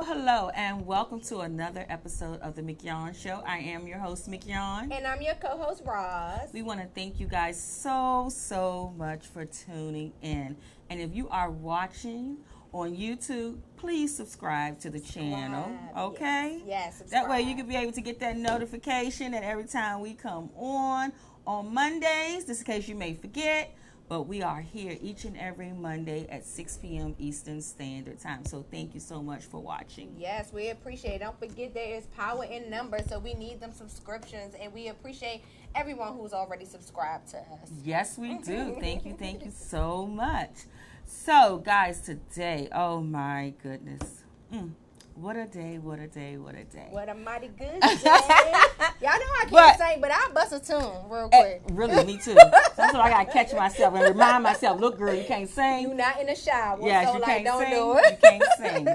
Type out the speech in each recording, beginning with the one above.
Hello, and welcome to another episode of the Mignon Show. I am your host, Mignon. And I'm your co-host, Roz. We want to thank you guys so much for tuning in. And if you are watching on YouTube, please subscribe to the channel, okay? Yes, subscribe. That way you can be able to get that notification that every time we come on Mondays, just in case you may forget. But we are here each and every Monday at 6 p.m. Eastern Standard Time. So thank you so much for watching. Yes, we appreciate it. Don't forget there is power in numbers, so we need them subscriptions. And we appreciate everyone who's already subscribed to us. Yes, we do. Thank you so much. So, guys, today, oh my goodness. What a day, what a day, what a day. What a mighty good day. Y'all know I can't sing, but I'll bust a tune real quick. Really, me too. That's what I got to catch myself and remind myself, look, girl, you can't sing. You not in the shower. Yes, so you like, can't don't sing. do it. You can't sing.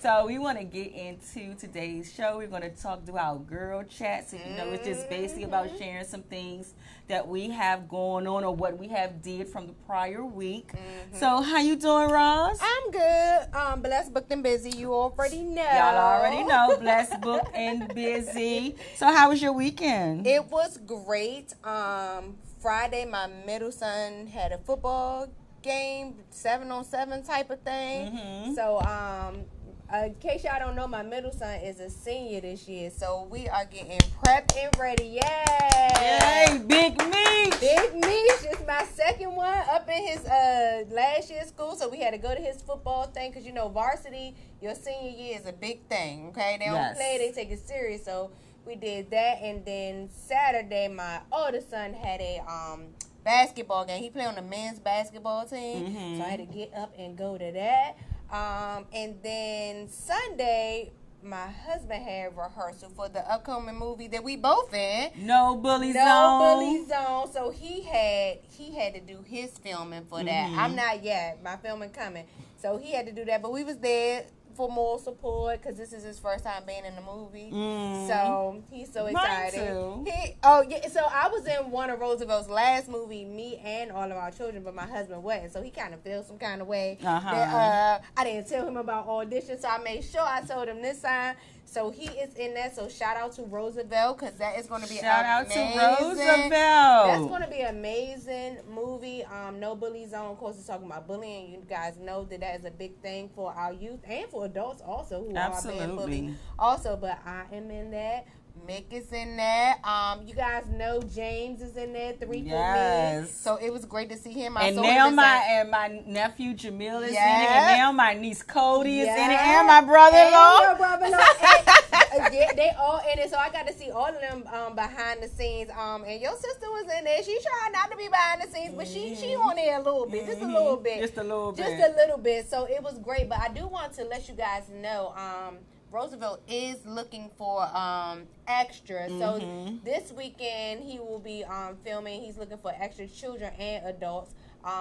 So we want to get into today's show. We're going to do our girl chats. You know, it's just basically about sharing some things that we have going on or what we have did from the prior week. So how you doing, Roz? I'm good. Blessed, booked, and busy. You already know. Y'all already know. Blessed, booked, and busy. So how was your weekend? It was great. Friday, my middle son had a football game, 7-on-7 type of thing. So, in case y'all don't know, my middle son is a senior this year, so we are getting prepped and ready. Yay, Big Meech! Big Meech is my second one up in his last year's school, so we had to go to his football thing because, you know, varsity, your senior year is a big thing, okay? They don't play, they take it serious, so we did that. And then Saturday, my oldest son had a basketball game. He played on the men's basketball team, so I had to get up and go to that. And then Sunday, my husband had rehearsal for the upcoming movie that we both in. No Bully Zone. No Bully Zone. So he had to do his filming for that. I'm not yet. My filming coming. So he had to do that. But we was there for more support because this is his first time being in the movie. So he's so excited. Mine too. So I was in one of Roosevelt's last movie, me and all of our children, but my husband wasn't. So he kind of feels some kind of way. That, I didn't tell him about audition, so I made sure I told him this time. So he is in that. So shout out to Roosevelt because that is going to be shout amazing. out to Roosevelt. That's going to be an amazing movie. No Bully Zone, of course, is talking about bullying. You guys know that is a big thing for our youth and for adults also who are being bullied. Also, but I am in that. Mick is in there. You guys know James is in there. 3 for me. So it was great to see him. And now my nephew Jamil is in it. And now my niece Cody is in it. And my brother-in-law. And your brother-in-law. They all in it. So I got to see all of them behind the scenes. And your sister was in there. She tried not to be behind the scenes, but she on there a little bit. Just a little bit. Just a little bit. Just a little bit. So it was great. But I do want to let you guys know, Roosevelt is looking for extras. So this weekend he will be filming. He's looking for extra children and adults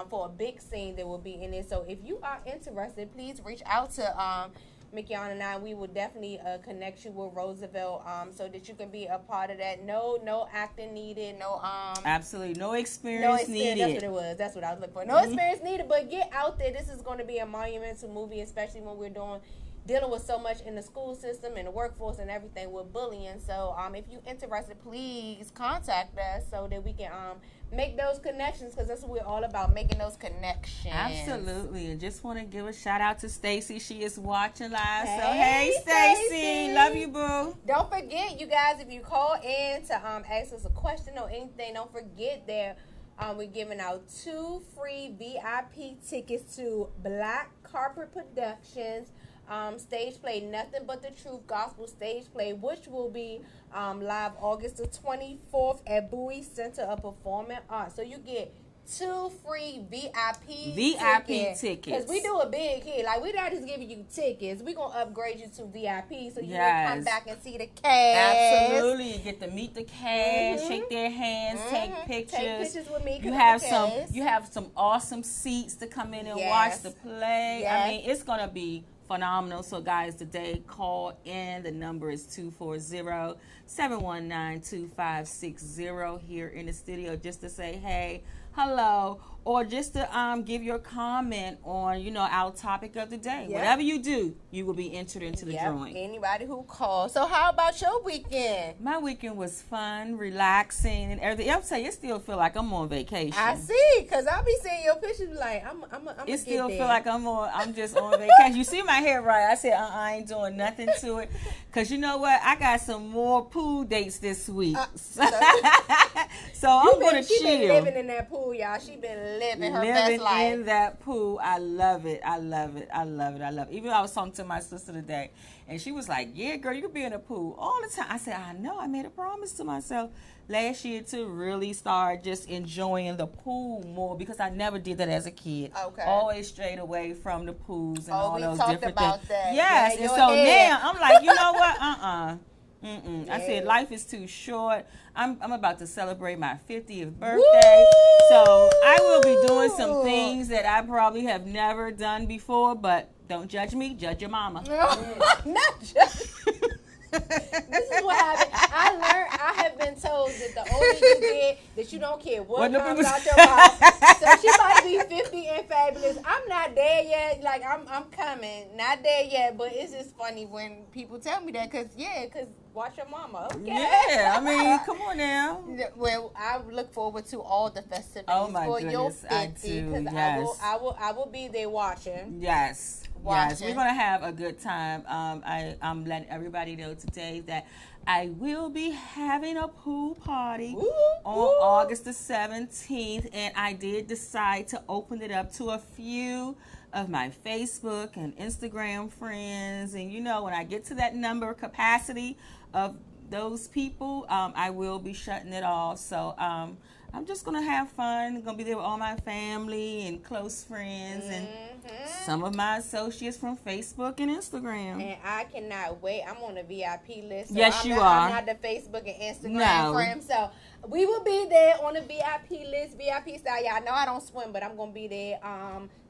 for a big scene that will be in it. So if you are interested, please reach out to Mignon and I. We will definitely connect you with Roosevelt so that you can be a part of that. No acting needed. No absolutely no experience needed. That's what it was. That's what I was looking for. No experience needed. But get out there. This is going to be a monumental movie, especially when we're dealing with so much in the school system and the workforce and everything with bullying. So if you're interested, please contact us so that we can make those connections, because that's what we're all about, making those connections. Absolutely. And just want to give a shout out to Stacy. She is watching live. Hey, so hey Stacy, love you, boo. Don't forget, you guys, if you call in to ask us a question or anything, don't forget that we're giving out 2 free VIP tickets to Black Carpet Productions stage play, Nothing But the Truth Gospel stage play, which will be live August the 24th at Bowie Center of Performing Arts. So you get 2 free VIP tickets. Because we do a big hit. Like, we're not just giving you tickets. We're going to upgrade you to VIP so you can come back and see the cast. Absolutely. You get to meet the cast, shake their hands, take pictures. Take pictures with me. You have some awesome seats to come in and watch the play. I mean, it's going to be phenomenal. So guys, today call in. The number is 240-719-2560 here in the studio just to say, hey, hello, or just to give your comment on, our topic of the day. Yep. Whatever you do, you will be entered into the drawing. Anybody who calls. So how about your weekend? My weekend was fun, relaxing, and everything. I'll tell you, it still feel like I'm on vacation. I see, because I'll be seeing your pictures like, I'm it still feel like I'm just on vacation. You see my hair, right? I said, I ain't doing nothing to it. Because you know what? I got some more pool dates this week. So I'm going to chill. She been living in that pool, y'all. She been living her best life. In that pool. I love it. I love it. I love it. I love it. Even I was talking to my sister today, and she was like, yeah, girl, you could be in the pool all the time. I said, I know. I made a promise to myself last year to really start just enjoying the pool more, because I never did that as a kid. Okay. Always strayed away from the pools and all those different about things. That. Yes. Yeah, and so now I'm like, you know what? Yeah. I said life is too short. I'm about to celebrate my 50th birthday. Woo! So I will be doing some things that I probably have never done before, but don't judge me, judge your mama. Not judge. This is what happened. I have been told that the older you get, that you don't care what comes out your mouth. So she might be 50 and fabulous. I'm not there yet. Like, I'm coming. Not there yet, but it's just funny when people tell me that, because watch your mama. Okay. Yeah, I mean, come on now. Well, I look forward to all the festivities for your 50. I do. Yes. I will be there watching. Yes. Yes, we're going to have a good time. I'm letting everybody know today that I will be having a pool party on August the 17th, and I did decide to open it up to a few of my Facebook and Instagram friends. And, when I get to that number capacity of those people, I will be shutting it off. So I'm just going to have fun. I'm going to be there with all my family and close friends and some of my associates from Facebook and Instagram. And I cannot wait. I'm on the VIP list. So yes, you are. I'm not the Facebook and Instagram friend. So we will be there on the VIP list, VIP style. Y'all know I don't swim, but I'm going to be there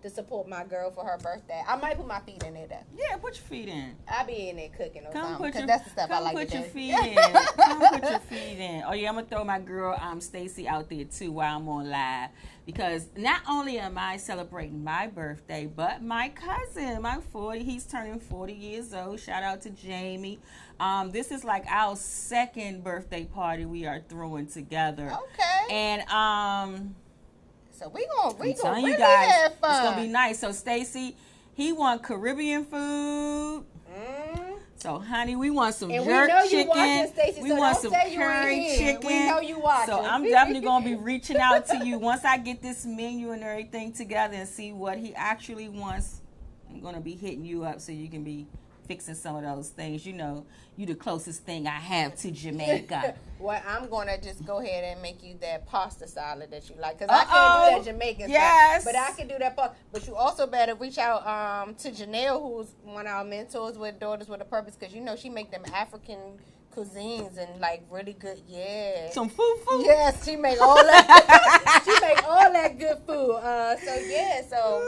to support my girl for her birthday. I might put my feet in there, though. Yeah, put your feet in. I'll be in there cooking or something. Because that's the stuff I like to do. Come put your feet in. Oh, yeah, I'm going to throw my girl Stacy out there, too, while I'm on live. Because not only am I celebrating my birthday, but my cousin, he's turning 40 years old. Shout out to Jamie. This is like our second birthday party we are throwing together. Okay. And so we gonna you guys, have fun. It's gonna be nice. So Stacy, he want Caribbean food. So, honey, we want some jerk chicken. Watching, Stacey, we so want some curry chicken. We know you watching. So I'm definitely going to be reaching out to you once I get this menu and everything together and see what he actually wants. I'm going to be hitting you up so you can be fixing some of those things. You the closest thing I have to Jamaica. Well, I'm going to just go ahead and make you that pasta salad that you like. Because I can't do that Jamaican stuff. But I can do that pasta. But you also better reach out to Janelle, who's one of our mentors with Daughters with a Purpose. Because, she make them African cuisines and like really good, some food. Yes, she make all that. She make all that good food. So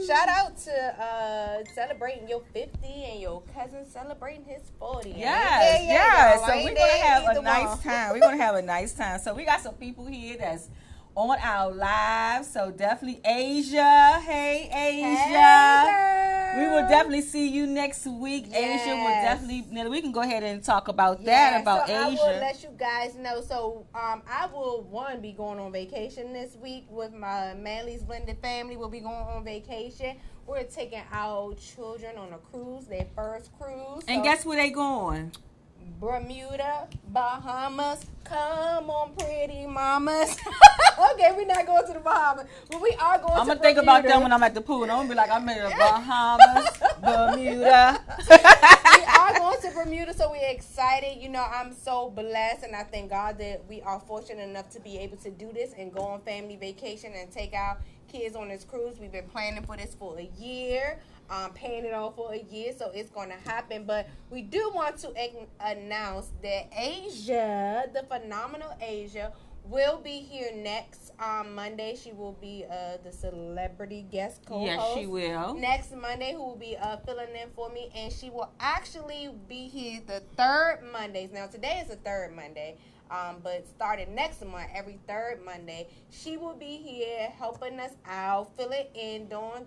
shout out to celebrating your 50 and your cousin celebrating his 40. Yes. So we're gonna have a nice time. We're gonna have a nice time. So we got some people here that's on our live. So definitely Aisha. Hey Aisha. We will definitely see you next week. Yes. Aisha will definitely. We can go ahead and talk about that. About Aisha. I will let you guys know. So I will be going on vacation this week with my Manly's blended family. We'll be going on vacation. We're taking our children on a cruise, their first cruise. And guess where they going? Bermuda, Bahamas. Come on, pretty mamas. Okay, we're not going to the Bahamas, but we are going to Bermuda. I'm going to think about them when I'm at the pool. I'm going to be like, I'm in the Bahamas, Bermuda. We are going to Bermuda, so we're excited. I'm so blessed, and I thank God that we are fortunate enough to be able to do this and go on family vacation and take our kids on this cruise. We've been planning for this for a year. Paying it off for a year, so it's going to happen. But we do want to announce that Aisha, the phenomenal Aisha, will be here next Monday. She will be the celebrity guest co-host. Yes, she will. Next Monday, who will be filling in for me, and she will actually be here the third Mondays. Now, today is the third Monday. But starting next month, every third Monday, she will be here helping us out, filling in, doing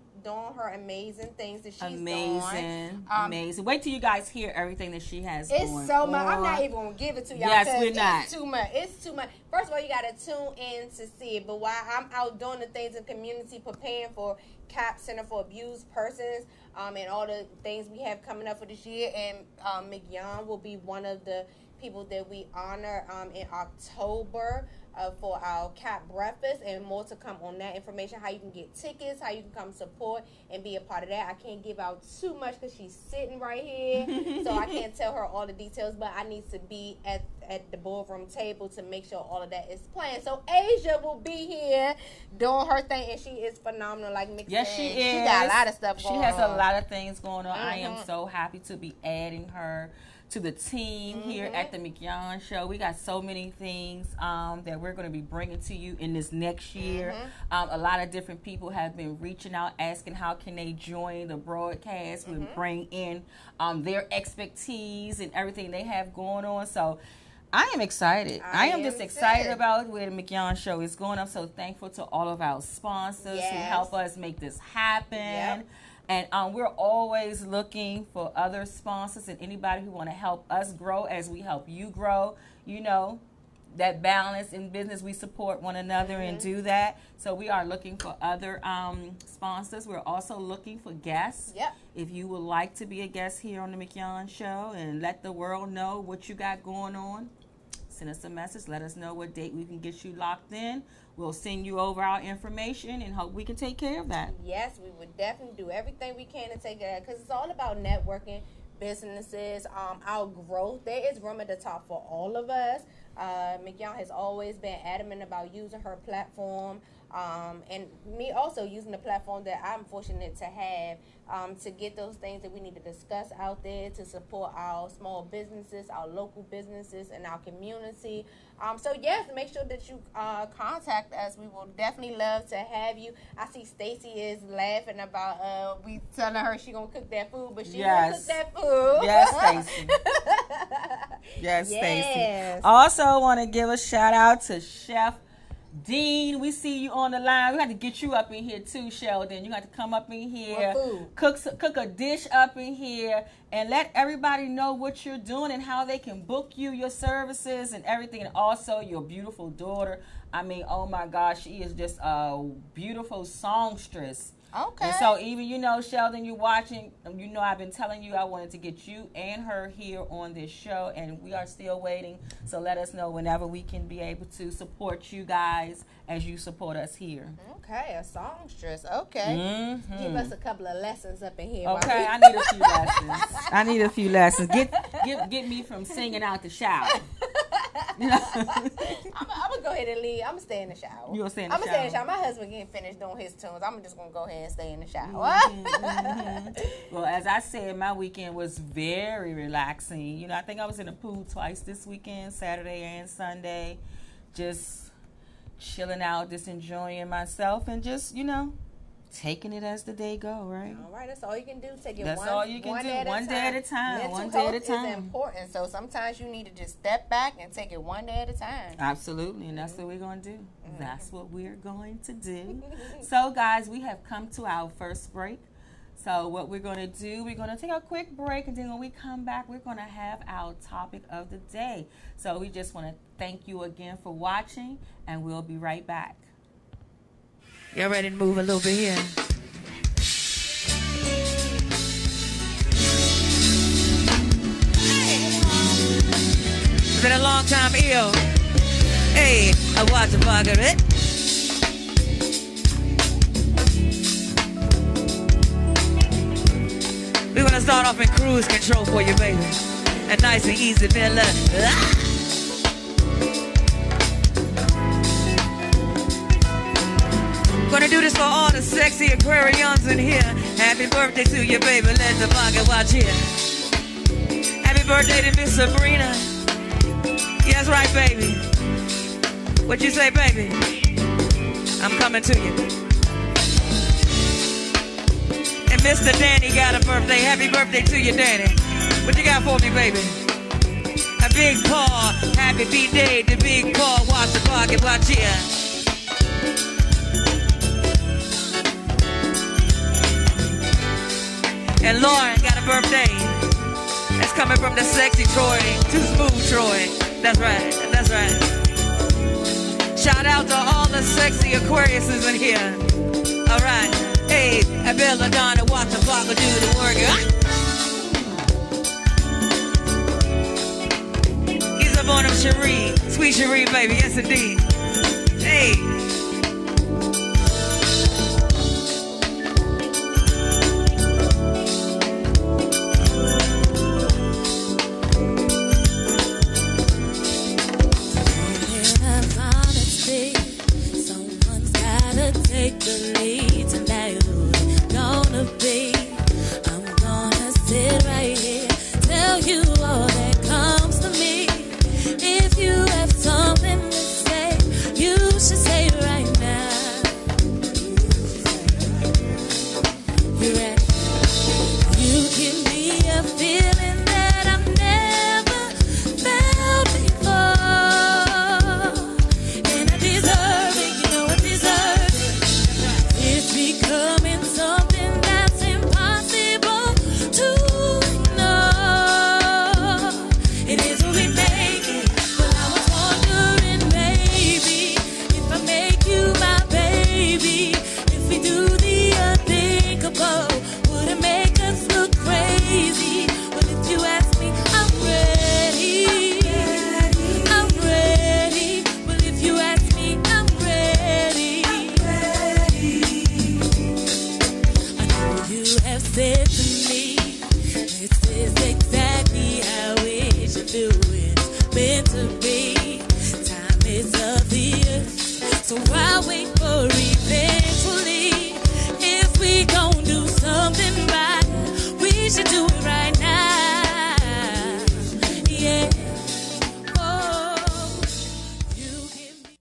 her amazing things that she's doing. Amazing. Wait till you guys hear everything that she has going on. It's so much. I'm not even going to give it to y'all. Yes, we're not. It's too much. It's too much. First of all, you got to tune in to see it. But while I'm out doing the things in the community, preparing for CAP, Center for Abused Persons, and all the things we have coming up for this year, and Mignon will be one of the people that we honor in October for our CAP breakfast, and more to come on that information, how you can get tickets, how you can come support and be a part of that. I can't give out too much because she's sitting right here, so I can't tell her all the details, but I need to be at the boardroom table to make sure all of that is planned. So Aisha will be here doing her thing, and she is phenomenal, like Mick Yes, said. she is. She got a lot of stuff going on. She has a lot of things going on. I am so happy to be adding her to the team here at the Mignon Show. We got so many things that we're going to be bringing to you in this next year. A lot of different people have been reaching out, asking how can they join the broadcast. We bring in their expertise and everything they have going on. So I am excited. I am just excited about where the Mignon Show is going. I'm so thankful to all of our sponsors who help us make this happen. And we're always looking for other sponsors and anybody who want to help us grow as we help you grow. You know, that balance in business, we support one another and do that. So we are looking for other sponsors. We're also looking for guests. If you would like to be a guest here on the Mignon Show and let the world know what you got going on, send us a message. Let us know what date we can get you locked in. We'll send you over our information and hope we can take care of that. Yes, we would definitely do everything we can to take care of that, because it's all about networking, businesses, our growth. There is room at the top for all of us. Mignon has always been adamant about using her platform, and me also using the platform that I'm fortunate to have to get those things that we need to discuss out there to support our small businesses, our local businesses, and our community. So yes, make sure that you contact us. We will definitely love to have you. I see Stacy is laughing about we telling her she gonna cook that food, but she gonna cook that food. Yes, Stacy. Yes, Stacy. Also, want to give a shout out to Chef Dean. We see you on the line. We got to get you up in here too, Sheldon. You got to come up in here, cook a dish up in here, and let everybody know what you're doing and how they can book you, your services, and everything. And also your beautiful daughter. I mean, oh my gosh, she is just a beautiful songstress. Okay. And so even, you know, Sheldon, you watching, you know, I've been telling you I wanted to get you and her here on this show, and we are still waiting. So let us know whenever we can be able to support you guys as you support us here. Okay, a songstress. Okay. Give us a couple of lessons up in here. Okay, I need a few lessons. I need a few lessons. Get me from singing out the shower. I'm gonna go ahead and leave. I'm gonna stay in the shower. You gonna stay in the shower? I'm gonna stay in the shower. My husband getting finished doing his tunes. I'm just gonna go ahead and stay in the shower. Well, as I said, my weekend was very relaxing. You know, I think I was in the pool twice this weekend, Saturday and Sunday, just chilling out, just enjoying myself, and just, you know, taking it as the day go, right? All right, that's all you can do. Take it one day at a time. Mental health is important, so sometimes you need to just step back and take it one day at a time. Absolutely, and that's what we're going to do. That's what we're going to do. So, guys, we have come to our first break. So what we're going to do, we're going to take a quick break, and then when we come back, we're going to have our topic of the day. So we just want to thank you again for watching, and we'll be right back. Y'all ready to move a little bit here? It's been a long time ill. Hey, I watch a Margaret. We're gonna start off in cruise control for you, baby. And nice and easy, Bella. Gonna do this for all the sexy Aquarians in here. Happy birthday to you, baby. Let the pocket watch here. Happy birthday to Miss Sabrina. Yes, right, baby. What you say, baby? I'm coming to you. And Mr. Danny got a birthday. Happy birthday to you, Danny. What you got for me, baby? A Big Paul, happy B-Day to Big Paul. Watch the pocket, watch here. And Lauren got a birthday. That's coming from the sexy Troy, too smooth Troy. That's right, that's right. Shout out to all the sexy Aquariuses in here. All right, hey, I Belladonna, watch the clock do the work. He's up on him, Cherie, sweet Cherie, baby, yes indeed. Hey. Take the lead tonight, who it's gonna be. I'm gonna sit right here, tell you all that comes to me. If you have something to say, you should say it right now. You ready? You give me a feeling that I've never felt before, and I deserve it, you know I deserve it. It's becoming something that's impossible to ignore. It is what we make it, but I was wondering maybe if I make you my baby, if we do the unthinkable, would it make us look crazy? Well, if you ask me, I'm ready. I'm ready. Well, if you ask me, I'm ready. I know you have said to me, this is exactly how it should do. It's meant to be. Time is of the earth, so I'll wait for eventually. If we gon' do something right, we should do it right now. Yeah. Oh, you give me.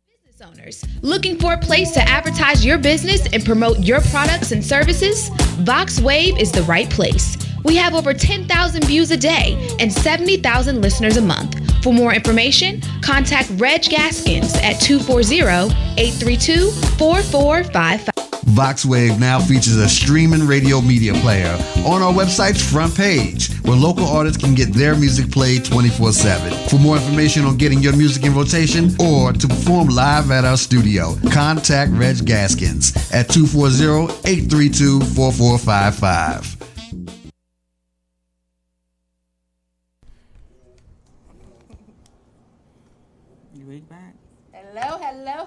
Business owners looking for a place to advertise your business and promote your products and services? VoxWave is the right place. We have over 10,000 views a day and 70,000 listeners a month. For more information, contact Reg Gaskins at 240-832-4455. VoxWave now features a streaming radio media player on our website's front page, where local artists can get their music played 24/7. For more information on getting your music in rotation or to perform live at our studio, contact Reg Gaskins at 240-832-4455.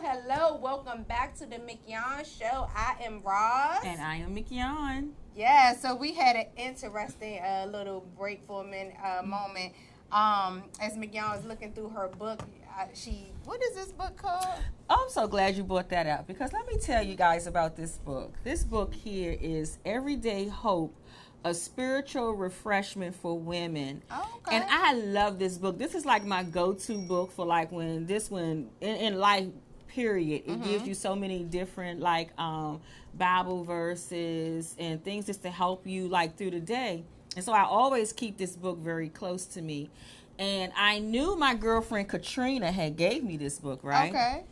Hello. Welcome back to the Mignon Show. I am Roz. And I am Mignon. Yeah, so we had an interesting little break for a minute, moment. As Mignon was looking through her book, what is this book called? I'm so glad you brought that up, because let me tell you guys about this book. This book here is Everyday Hope, a spiritual refreshment for women. Oh, okay. And I love this book. This is like my go-to book for like when in life, period. It gives you so many different like Bible verses and things just to help you like through the day. And so I always keep this book very close to me. And I knew my girlfriend Katrina had gave me this book, right? Okay.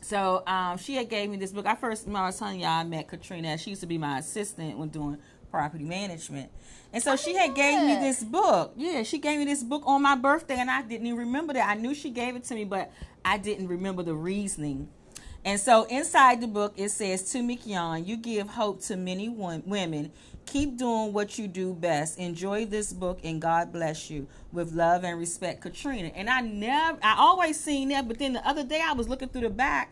So she had gave me this book. I was telling y'all I met Katrina. She used to be my assistant when doing property management. And so she had gave me this book. Yeah, she gave me this book on my birthday, and I didn't even remember that. I knew she gave it to me, but I didn't remember the reasoning. And so inside the book, it says, to Mignon, you give hope to many women. Keep doing what you do best. Enjoy this book, and God bless you. With love and respect, Katrina. And I always seen that, but then the other day I was looking through the back,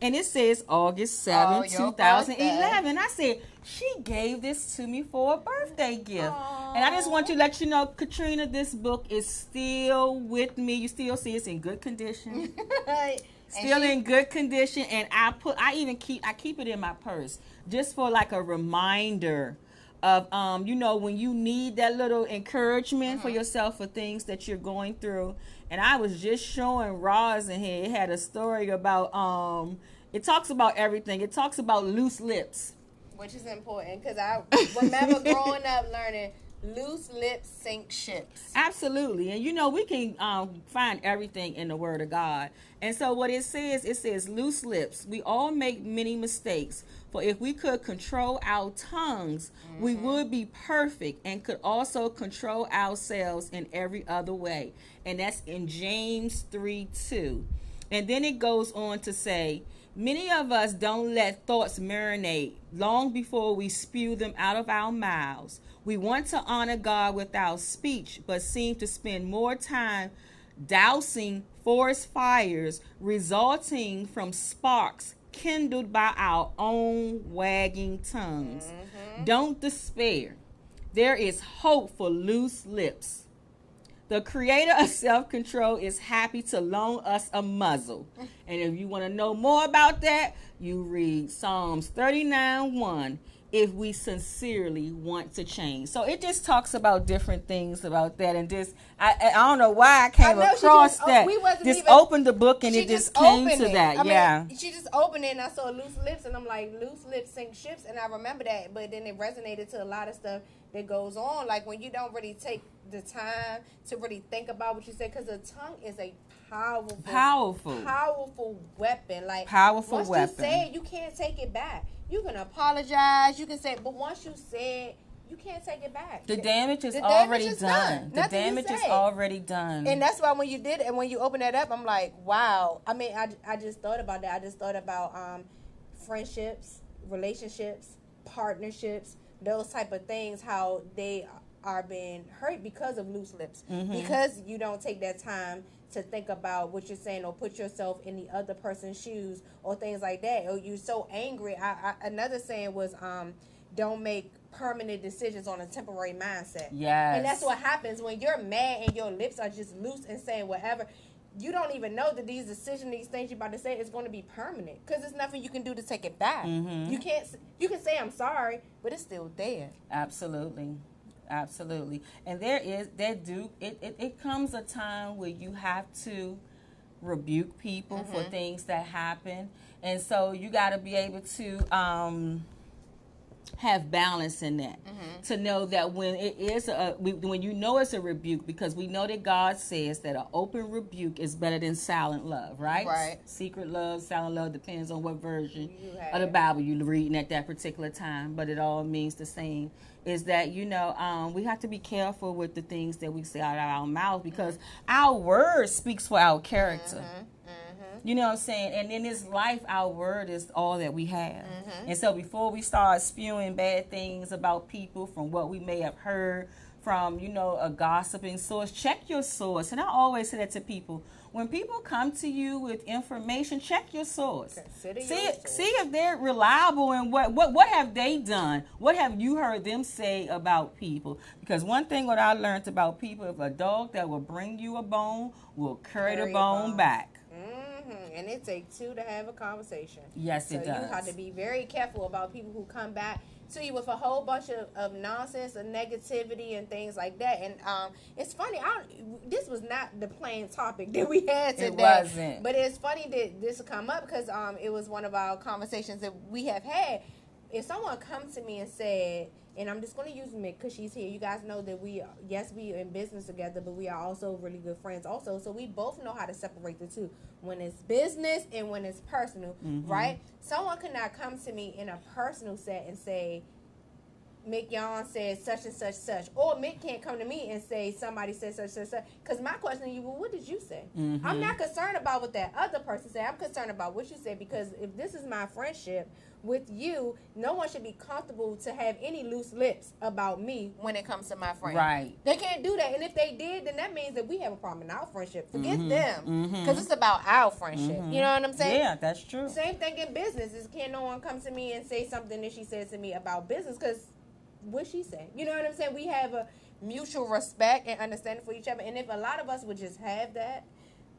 and it says August 7th, 2011. I said, she gave this to me for a birthday gift. Aww. And I just want to let you know, Katrina, this book is still with me. You still see it's in good condition. Still in good condition. And I keep it in my purse just for like a reminder of, when you need that little encouragement for yourself for things that you're going through. And I was just showing Roz in here. It had a story about, it talks about everything. It talks about loose lips. Which is important, because I remember growing up learning Loose lips sink ships. Absolutely. And we can find everything in the Word of God. And so what it says, loose lips. We all make many mistakes. For if we could control our tongues, we would be perfect and could also control ourselves in every other way. And that's in James 3:2. And then it goes on to say, many of us don't let thoughts marinate long before we spew them out of our mouths. We want to honor God with our speech, but seem to spend more time dousing forest fires resulting from sparks kindled by our own wagging tongues. Don't despair. There is hope for loose lips. The creator of self-control is happy to loan us a muzzle. And if you want to know more about that, you read Psalms 39:1. If we sincerely want to change. So it just talks about different things about that. And just, I don't know why I came across that. Just opened the book and it just came to that. Yeah. She just opened it and I saw loose lips and I'm like, loose lips sink ships. And I remember that. But then it resonated to a lot of stuff that goes on. Like when you don't really take the time to really think about what you say. Because the tongue is a powerful weapon. Like once you say it, you can't take it back. You can apologize, you can say, but once you say it, you can't take it back. The damage is already done. The damage is already done. And that's why when you did it, and when you open that up, I'm like, wow. I mean, I just thought about that. I just thought about friendships, relationships, partnerships, those type of things, how they are being hurt because of loose lips. Because you don't take that time to think about what you're saying or put yourself in the other person's shoes or things like that. Or you're so angry. Another saying was, don't make permanent decisions on a temporary mindset. Yes. And that's what happens when you're mad and your lips are just loose and saying whatever. You don't even know that these decisions, these things you're about to say is going to be permanent because there's nothing you can do to take it back. You can say I'm sorry, but it's still there. Absolutely. And it comes a time where you have to rebuke people for things that happen. And so you got to be able to have balance in that, to know that when it is when you know it's a rebuke, because we know that God says that an open rebuke is better than silent love, right? Secret love, silent love, depends on what version of the Bible you're reading at that particular time, but it all means the same. Is that, we have to be careful with the things that we say out of our mouth, because our word speaks for our character. You know what I'm saying? And in this life, our word is all that we have. And so before we start spewing bad things about people from what we may have heard from, a gossiping source, check your source. And I always say that to people. When people come to you with information, check your source. See if they're reliable and what have they done? What have you heard them say about people? Because one thing what I learned about people, if a dog that will bring you a bone will carry the bone back. And it takes two to have a conversation. Yes, it does. So you have to be very careful about people who come back to you with a whole bunch of nonsense and negativity and things like that. And it's funny, this was not the planned topic that we had today. It wasn't. But it's funny that this will come up because it was one of our conversations that we have had. If someone comes to me and said, and I'm just going to use Mick because she's here. You guys know that we are in business together, but we are also really good friends also. So we both know how to separate the two when it's business and when it's personal, right? Someone could not come to me in a personal set and say, Mignon said such and such. Or Mick can't come to me and say somebody said such. Because my question to you, well, what did you say? I'm not concerned about what that other person said. I'm concerned about what you said, because if this is my friendship with you, no one should be comfortable to have any loose lips about me when it comes to my friend. Right. They can't do that. And if they did, then that means that we have a problem in our friendship. Forget them. Because it's about our friendship. You know what I'm saying? Yeah, that's true. Same thing in business. Can't no one come to me and say something that she said to me about business, because what she said. You know what I'm saying? We have a mutual respect and understanding for each other. And if a lot of us would just have that,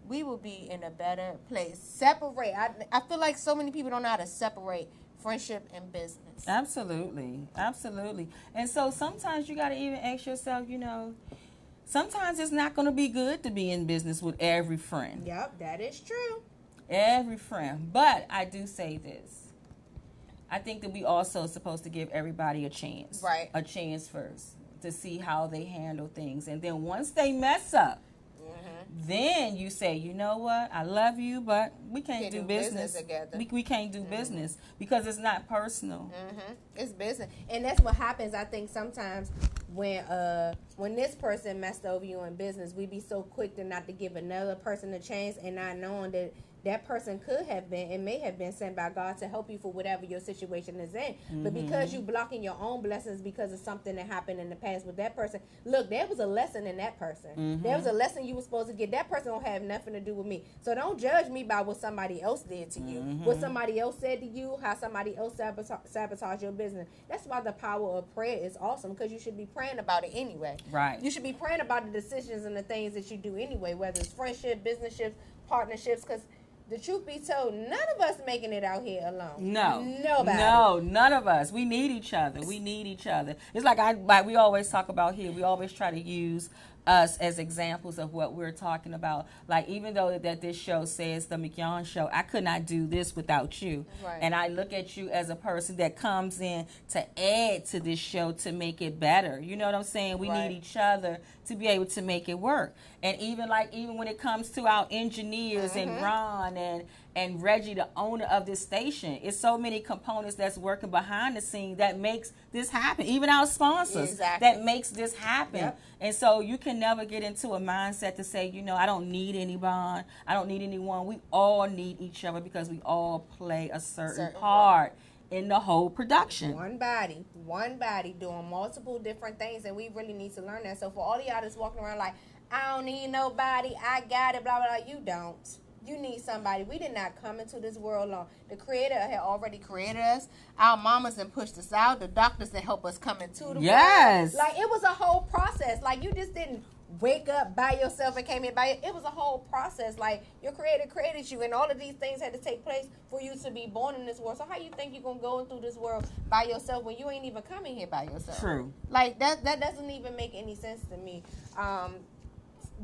we would be in a better place. Separate. I feel like so many people don't know how to separate friendship and business. Absolutely. And so sometimes you got to even ask yourself, sometimes it's not going to be good to be in business with every friend. Yep, that is true. Every friend. But I do say this. I think that we also supposed to give everybody a chance. Right. A chance first. to see how they handle things. And then once they mess up, then you say, you know what, I love you, but we can't do business together. We can't do business because it's not personal. It's business. And that's what happens, I think, sometimes when this person messed over you in business, we be so quick to not to give another person a chance and not knowing that that person could have been and may have been sent by God to help you for whatever your situation is in. But because you blocking your own blessings because of something that happened in the past with that person, look, there was a lesson in that person. There was a lesson you were supposed to get. That person don't have nothing to do with me. So don't judge me by what somebody else did to you, what somebody else said to you, how somebody else sabotaged your business. That's why the power of prayer is awesome, because you should be praying about it anyway. Right. You should be praying about the decisions and the things that you do anyway, whether it's friendship, business, partnerships, because the truth be told, none of us making it out here alone. No. Nobody. No, none of us. We need each other. We need each other. It's like we always talk about here. We always try to use us as examples of what we're talking about. Like, even though that this show says the Mignon Show, I could not do this without you. Right. And I look at you as a person that comes in to add to this show to make it better. You know what I'm saying? We need each other to be able to make it work. And even when it comes to our engineers and Ron and Reggie, the owner of this station, it's so many components that's working behind the scene that makes this happen. Even our sponsors that makes this happen. Yep. And so you can never get into a mindset to say, you know, I don't need anybody, I don't need anyone. We all need each other because we all play a certain part in the whole production. One body doing multiple different things, and we really need to learn that. So for all the artists walking around like, I don't need nobody, I got it, blah, blah, blah, you don't. You need somebody. We did not come into this world alone. The Creator had already created us. Our mamas that pushed us out. The doctors that helped us come into the world. Like, it was a whole process. Like, you just didn't wake up by yourself and came in by it. It was a whole process. Like, your Creator created you, and all of these things had to take place for you to be born in this world. So how you think you're going to go through this world by yourself when you ain't even coming here by yourself? True. Like, that doesn't even make any sense to me.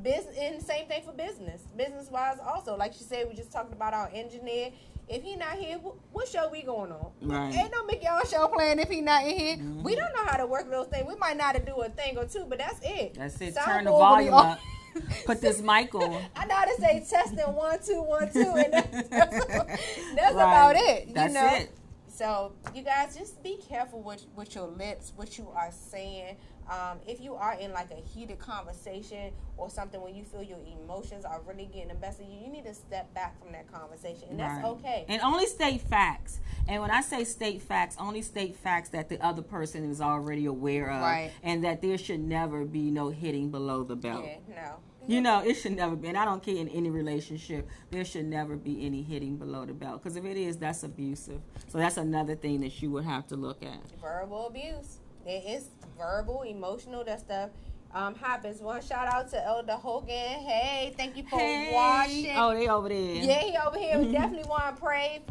Business, and same thing for business wise also. Like she said, we just talked about our engineer. If he not here, what show we going on? Right. Ain't no Mignon Show playing if he not in here. We don't know how to work those things. We might not do a thing or two, but that's it. That's it. Turn the volume up. Put this mic on. I know how to say testing 1 2 1 2, and that's about it. That's it. So you guys just be careful with your lips, what you are saying. If you are in like a heated conversation or something when you feel your emotions are really getting the best of you, you need to step back from that conversation, and that's okay. And only state facts. And when I say state facts, only state facts that the other person is already aware of, and that there should never be no hitting below the belt. Yeah, no. You know, it should never be. And I don't care in any relationship, there should never be any hitting below the belt. Because if it is, that's abusive. So that's another thing that you would have to look at. Verbal abuse. It is verbal, emotional, that stuff happens. One shout out to Elder Hogan. Hey, thank you for watching. Oh, they over there. Yeah, he over here. We definitely want to pray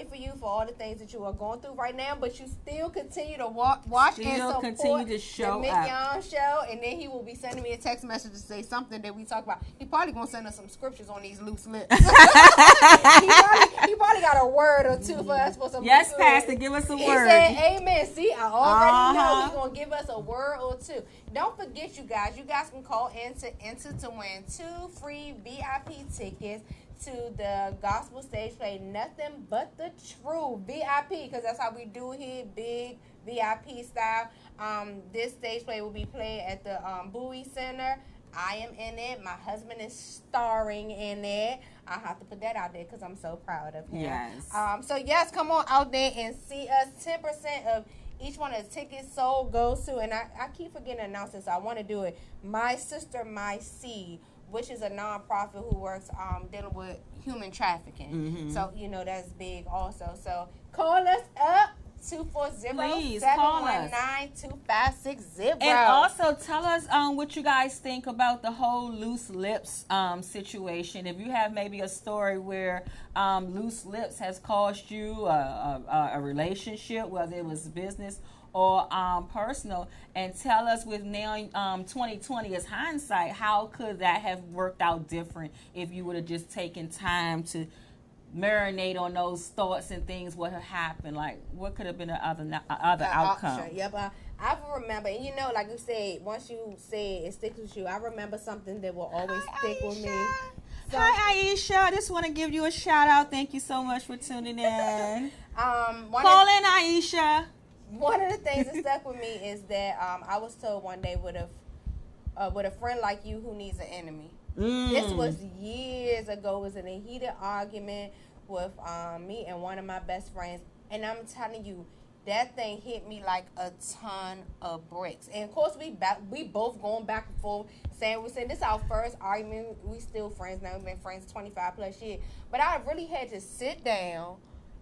for you for all the things that you are going through right now, but you still continue to watch and support continue to show the Mignon Show, and then he will be sending me a text message to say something that we talk about. He probably going to send us some scriptures on these loose lips. he probably got a word or two for us for some. Yes, Pastor, give us a word. He said, amen. See, I already know he's going to give us a word or two. Don't forget, you guys can call in to enter to win 2 free VIP tickets to the gospel stage play Nothing But the Truth VIP, because that's how we do here, big VIP style. This stage play will be played at the Bowie Center. I am in it. My husband is starring in it. I have to put that out there because I'm so proud of him. Yes. So yes, come on out there and see us. 10% of each one of the tickets sold goes to, and I keep forgetting to announce this, so I want to do it, My Sister, My Seed, which is a nonprofit who works dealing with human trafficking. So, you know, that's big also. So, call us up, 240-719-2560. And also tell us what you guys think about the whole loose lips situation. If you have maybe a story where loose lips has caused you a relationship, whether it was business or personal, and tell us with now 2020 as hindsight, how could that have worked out different if you would have just taken time to marinate on those thoughts and things, what had happened, like what could have been the other outcome. Yep. I've remember, and like you said, once you say it sticks with you, I remember something that will always stick with me. So, hi, Aisha. I just want to give you a shout out. Thank you so much for tuning in. Call in, Aisha. One of the things that stuck with me is that I was told one day with a friend like you who needs an enemy. This was years ago. It was in a heated argument with me and one of my best friends, and I'm telling you, that thing hit me like a ton of bricks. And of course, we both going back and forth, saying this is our first argument. We still friends now. We've been friends 25 plus years. But I really had to sit down,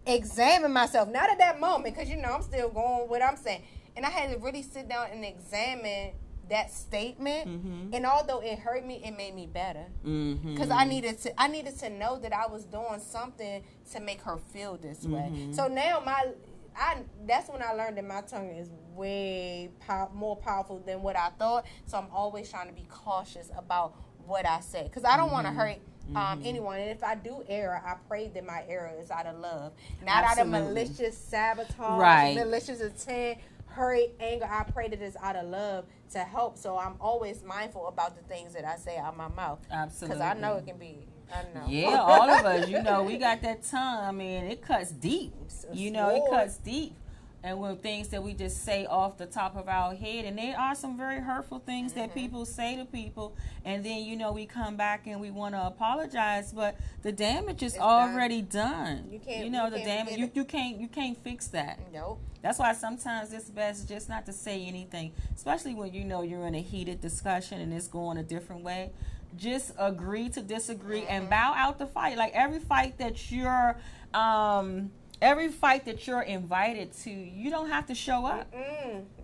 examine myself. Not at that moment, because I'm still going with what I'm saying. And I had to really sit down and examine that statement. And although it hurt me, it made me better. Because I needed to know that I was doing something to make her feel this way. So now that's when I learned that my tongue is way more powerful than what I thought. So I'm always trying to be cautious about what I say, because I don't want to hurt anyone. And if I do err, I pray that my error is out of love, not out of malicious sabotage, malicious intent, hurt, anger. I pray that it's out of love to help. So I'm always mindful about the things that I say out of my mouth. Absolutely. Because I know it can be. I know. Yeah, all of us, we got that tongue. I mean, it cuts deep. It cuts deep. And when things that we just say off the top of our head, and there are some very hurtful things that people say to people, and then we come back and we want to apologize, but the damage is already done. You can't. The damage. You can't fix that. Nope. That's why sometimes it's best just not to say anything, especially when you're in a heated discussion and it's going a different way. Just agree to disagree and bow out the fight. Like every fight that you're invited to, you don't have to show up.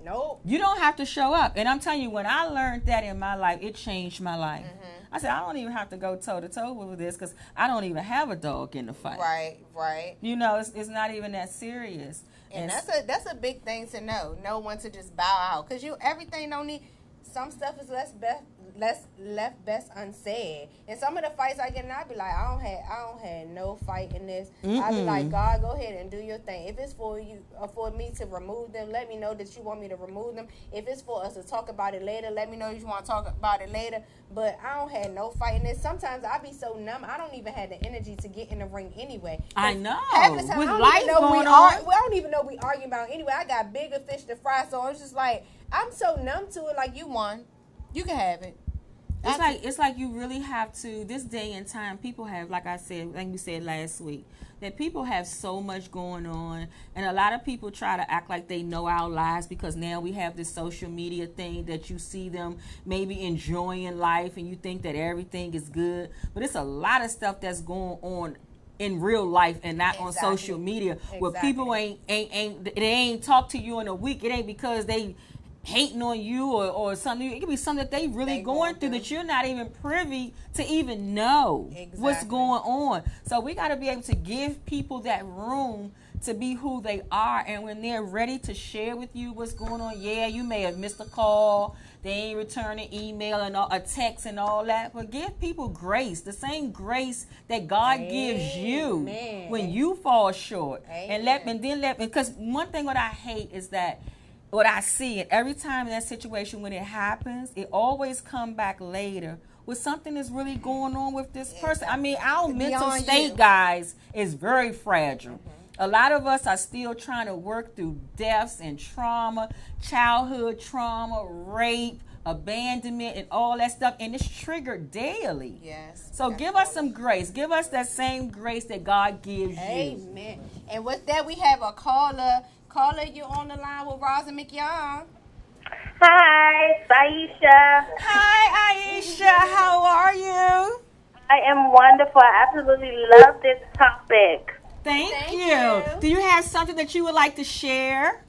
Nope. You don't have to show up. And I'm telling you, when I learned that in my life, it changed my life. I said, I don't even have to go toe-to-toe with this because I don't even have a dog in the fight. Right. It's not even that serious. And that's a big thing to know when to just bow out. Because everything don't need, some stuff is left best unsaid. And some of the fights I get, and I be like, I don't have no fight in this. I be like, God, go ahead and do your thing. If it's for you, for me to remove them, let me know that you want me to remove them. If it's for us to talk about it later, let me know you want to talk about it later. But I don't have no fight in this. Sometimes I be so numb, I don't even have the energy to get in the ring anyway. I know. Half the time, with I don't life even know going on, I don't even know we arguing about anyway. I got bigger fish to fry, so it's just like I'm so numb to it. Like, you won, you can have it. It's like you really have to, this day and time, people have, like we said last week, that people have so much going on, and a lot of people try to act like they know our lives because now we have this social media thing that you see them maybe enjoying life and you think that everything is good, but it's a lot of stuff that's going on in real life and not on social media where people ain't talk to you in a week. It ain't because they hating on you or something. It could be something that they really going through that you're not even privy to even know what's going on. So we got to be able to give people that room to be who they are, and when they're ready to share with you what's going on, you may have missed a call, they ain't returning email and a text and all that, but give people grace, the same grace that God gives you when you fall short. And let me, because one thing what I hate is that what I see, and every time in that situation when it happens, it always come back later with something that's really going on with this person. I mean, our mental state, guys, is very fragile. A lot of us are still trying to work through deaths and trauma, childhood trauma, rape, abandonment, and all that stuff, and it's triggered daily. Yes. So give us some grace. Give us that same grace that God gives you. Amen. And with that, we have a caller. Caller, you on the line with Roz and Mignon. Hi, it's Aisha. Hi, Aisha. How are you? I am wonderful. I absolutely love this topic. Thank you. Do you have something that you would like to share?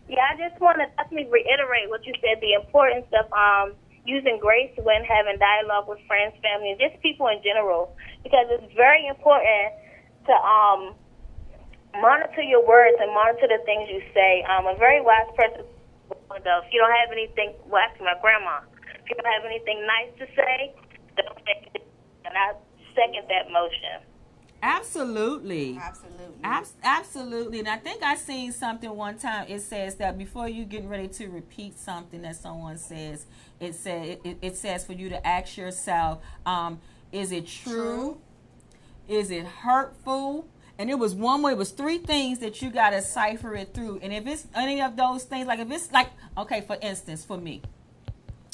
Yeah, I just want to definitely reiterate what you said, the importance of using grace when having dialogue with friends, family, and just people in general, because it's very important to monitor your words and monitor the things you say. A very wise person, if you don't have anything, well, actually my grandma, if you don't have anything nice to say, don't say it. And I second that motion. Absolutely. Absolutely. Absolutely. And I think I seen something one time. It says that before you getting ready to repeat something that someone says, it says for you to ask yourself, is it true? Is it hurtful? And it was one way. It was three things that you got to cipher it through. And if it's any of those things, like if it's like, okay, for instance, for me,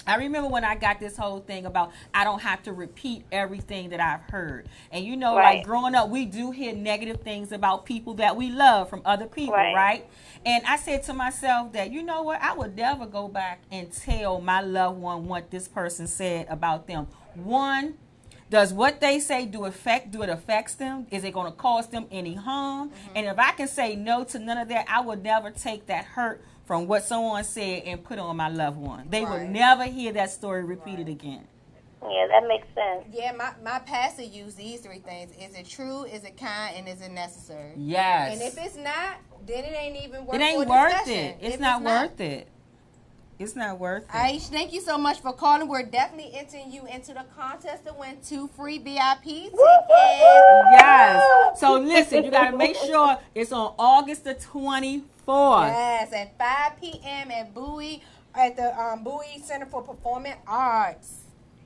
I remember when I got this whole thing about I don't have to repeat everything that I've heard. And you know, like growing up, we do hear negative things about people that we love from other people, right? And I said to myself that, you know what, I would never go back and tell my loved one what this person said about them. One, does what they say do it affects them? Is it going to cause them any harm? And if I can say no to none of that, I would never take that hurt from what someone said and put on my loved one. They will never hear that story repeated again. Yeah, that makes sense. Yeah, my pastor used these three things. Is it true? Is it kind? And is it necessary? Yes. And if it's not, then it ain't even worth it. It ain't worth it. It's not worth it. It's not worth it. Aisha, thank you so much for calling. We're definitely entering you into the contest to win 2 free VIP tickets. Yes. So listen, you got to make sure it's on August the 24th. Yes, at 5 p.m. at Bowie, at the Bowie Center for Performing Arts.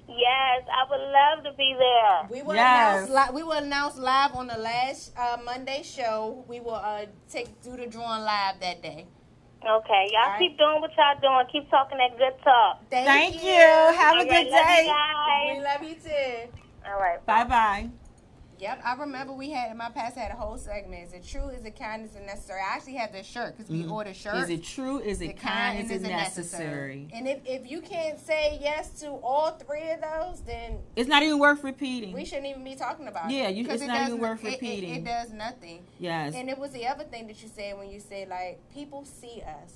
Yes, I would love to be there. We will announce live on the last Monday show. We will do the drawing live that day. Okay, y'all keep doing what y'all doing. Keep talking that good talk. Thank you. Have a good day. We love you too. All right. Bye-bye. Yep, I remember my pastor had a whole segment. Is it true? Is it kind? Is it necessary? I actually have this shirt because we ordered shirts. Is it true? Is it kind? Is it necessary? And if you can't say yes to all three of those, then it's not even worth repeating. We shouldn't even be talking about it. Yeah, it's not even worth repeating. It does nothing. Yes. And it was the other thing that you said when you said, like, people see us,